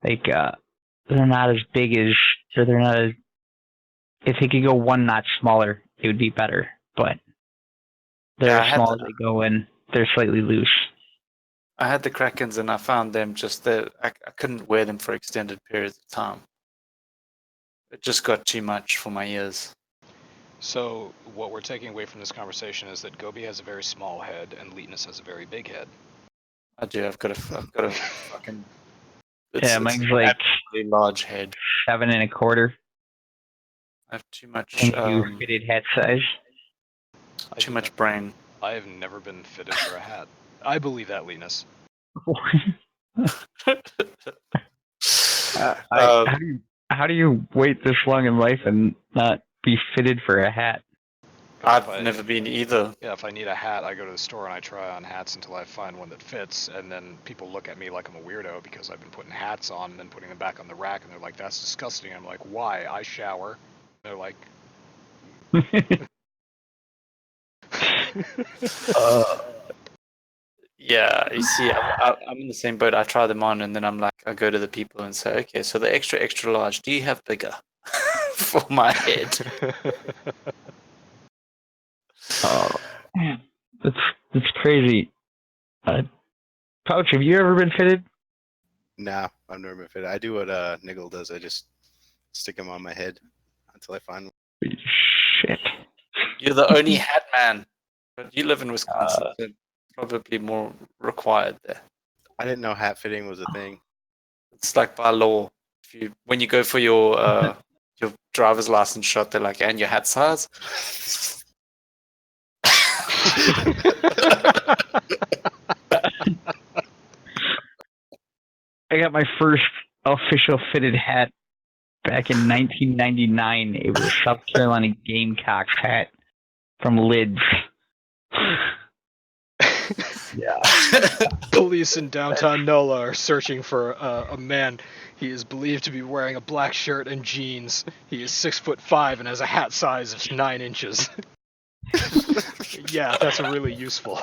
Like, they're not as big as, or they're not as, if they could go one notch smaller, it would be better. But they're as small as they go, and they're slightly loose. I had the Krakens and I found them just that I couldn't wear them for extended periods of time. It just got too much for my ears. So what we're taking away from this conversation is that Gobi has a very small head and Leetness has a very big head. I do. I've got a fucking. Mine's like really large head. 7 1/4. I have too much. Fitted head size. Too much brain. I have never been fitted for a hat. I believe that, Leetness. How do you wait this long in life and not be fitted for a hat? I've never been either. Yeah, if I need a hat, I go to the store and I try on hats until I find one that fits, and then people look at me like I'm a weirdo because I've been putting hats on and then putting them back on the rack, and they're like, "That's disgusting." I'm like, "Why? I shower." They're like, Yeah, you see, I'm in the same boat. I try them on, and then I go to the people and say, "Okay, so the extra large, do you have bigger for my head?" That's crazy. Pouch, have you ever been fitted? Nah, I've never been fitted. I do what Niggle does. I just stick them on my head until I find one. Shit. You're the only hat man. But you live in Wisconsin, so probably more required there. I didn't know hat fitting was a thing. It's like by law. When you go for your driver's license shot, they're like, "And your hat size?" I got my first official fitted hat back in 1999. It was South Carolina Gamecocks hat from Lids. Yeah. Police in downtown NOLA are searching for a man. He is believed to be wearing a black shirt and jeans. He is 6'5" and has a hat size of 9 inches. Yeah, that's really useful.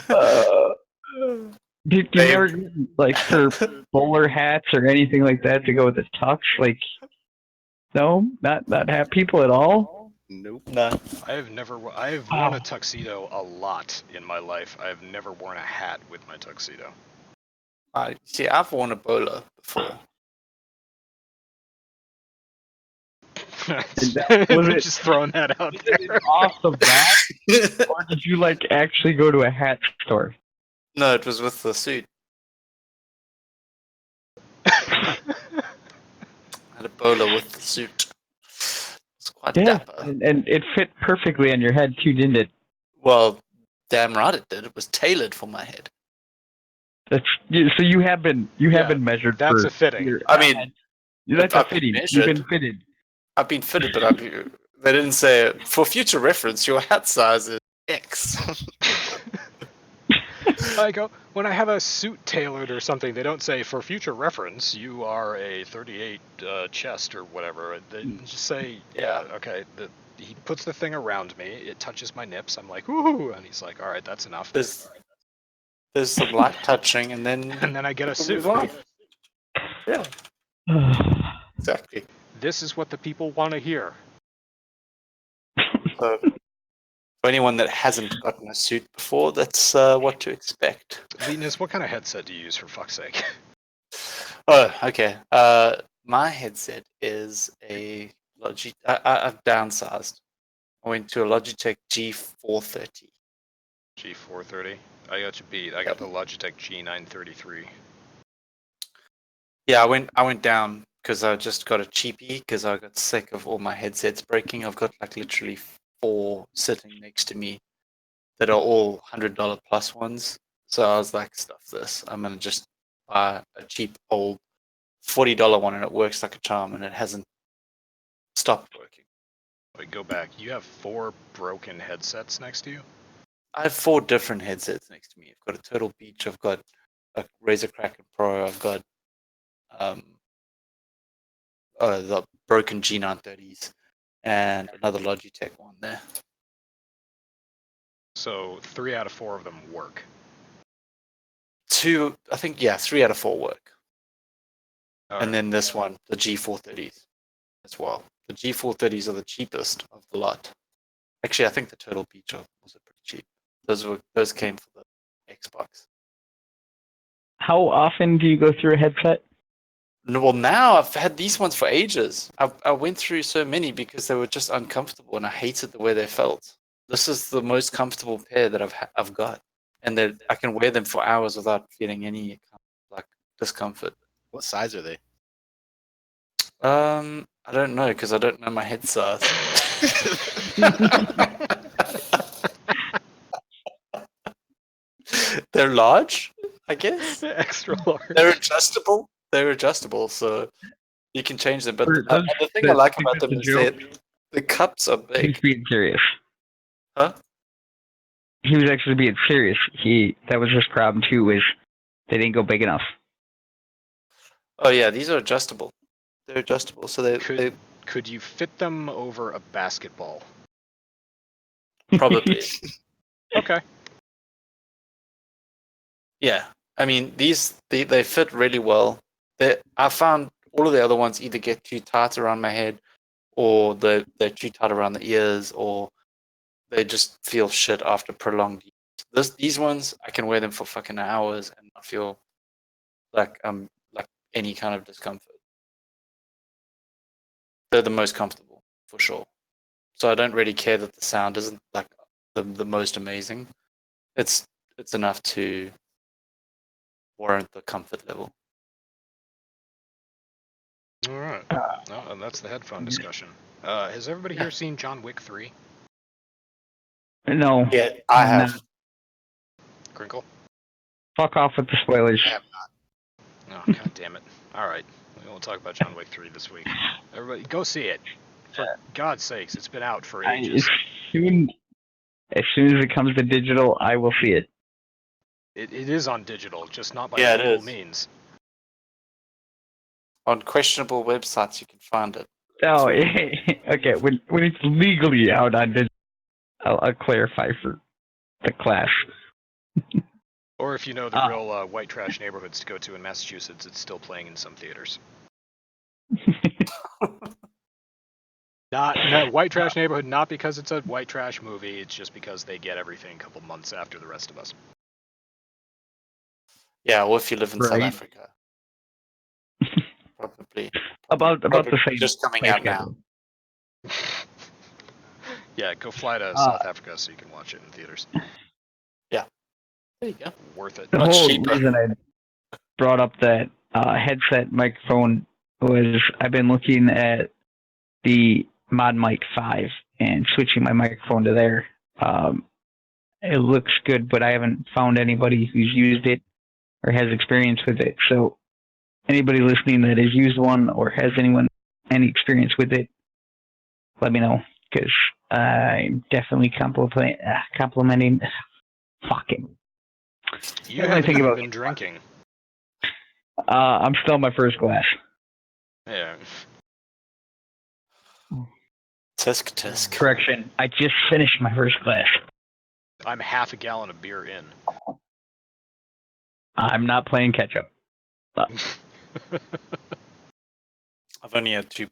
Do you never like for bowler hats or anything like that to go with the tux? Like, no, not hat people at all. Nope. No. I have worn a tuxedo a lot in my life. I have never worn a hat with my tuxedo. See, I've worn a bowler before. Was it just throwing that out there? Off the bat, or did you like actually go to a hat store? No, it was with the suit. I had a bowler with the suit. It's quite dapper. And it fit perfectly on your head too, didn't it? Well, damn right it did. It was tailored for my head. So you have been measured. That's for a fitting. I mean, that's a fitting. You've been fitted. I've been fitted, but they didn't say, for future reference, your hat size is X. I go, when I have a suit tailored or something, they don't say, for future reference, you are a 38 chest or whatever. They just say, yeah, okay. He puts the thing around me. It touches my nips. I'm like, ooh, and he's like, all right, that's enough. There's some light touching, and then I get a suit. Yeah. Exactly. This is what the people want to hear. So, for anyone that hasn't gotten a suit before, that's what to expect. Linus, what kind of headset do you use, for fuck's sake? Oh, okay. My headset is a I've downsized. I went to a Logitech G430. G430. I got you beat. I got the Logitech G933. Yeah, I went down because I just got a cheapie because I got sick of all my headsets breaking. I've got like literally 4 sitting next to me that are all $100 plus ones. So I was like, stuff this. I'm gonna just buy a cheap old $40 one, and it works like a charm, and it hasn't stopped working. Wait, go back. You have 4 broken headsets next to you? I have 4 different headsets next to me. I've got a Turtle Beach. I've got a Razer Kraken Pro. I've got the broken G930s and another Logitech one there. So 3 out of 4 of them work. 3 out of 4 work. All and right. then this one, the G430s as well. The G430s are the cheapest of the lot. Actually, I think the Turtle Beach was pretty cheap. Those came for the Xbox. How often do you go through a headset? Well, now I've had these ones for ages. I went through so many because they were just uncomfortable, and I hated the way they felt. This is the most comfortable pair that I've got, and I can wear them for hours without feeling any like discomfort. What size are they? I don't know because I don't know my head size. They're large, I guess. Extra large. They're adjustable, so you can change them. But Or- the thing I like about them is that the cups are He's big. being serious. Huh? He was actually being serious. That was his problem too, was they didn't go big enough. Oh yeah, these are adjustable. They're adjustable, so they Could you fit them over a basketball? probably. Okay. Yeah, I mean they fit really well. I found all of the other ones either get too tight around my head, or they're too tight around the ears, or they just feel shit after prolonged use. These ones I can wear them for fucking hours and not feel like any kind of discomfort. They're the most comfortable for sure. So I don't really care that the sound isn't like the most amazing. It's enough to warrant the comfort level. All right. And that's the headphone discussion. Has everybody here seen John Wick 3? No. Yeah, I have. Crinkle? Fuck off with the spoilers. Oh, god damn it. All right. We won't talk about John Wick 3 this week. Everybody, go see it. For God's sakes, it's been out for ages. As soon as it comes to digital, I will see it. It is on digital, just not by Yeah, it legal is. means. On questionable websites, you can find it. Oh, okay. When it's legally out on digital, I'll clarify for the class. Or if you know the real white trash neighborhoods to go to in Massachusetts, it's still playing in some theaters. Not white trash neighborhood, not because it's a white trash movie, it's just because they get everything a couple months after the rest of us. Yeah, or if you live in South Right. Africa. Probably about the same. just coming out now. Yeah, go fly to South Africa so you can watch it in theaters. Yeah. There you go. Worth it. The Much whole cheaper. reason I brought up that headset microphone was I've been looking at the Mod Mic 5 and switching my microphone to there. It looks good, but I haven't found anybody who's used it or has experience with it. So anybody listening that has used one or has any experience with it, let me know, because I'm definitely complimenting. Fucking. You Everyone haven't think even about- been drinking. I'm still my first glass. Yeah. Tisk. Correction, I just finished my first glass. I'm half a gallon of beer in. I'm not playing catch up. I've only had 2.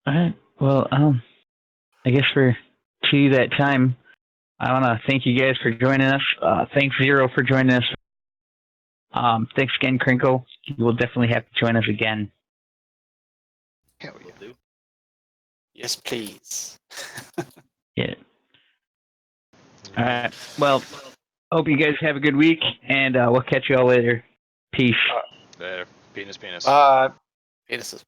Alright, well, I guess to that time, I want to thank you guys for joining us. Thanks, Zero, for joining us Thanks again, Crinkle. You will definitely have to join us again. Hell yeah. Will do. Yes, please. Yeah. All right. Well, hope you guys have a good week, and we'll catch you all later. Peace. There. Penis. Penises.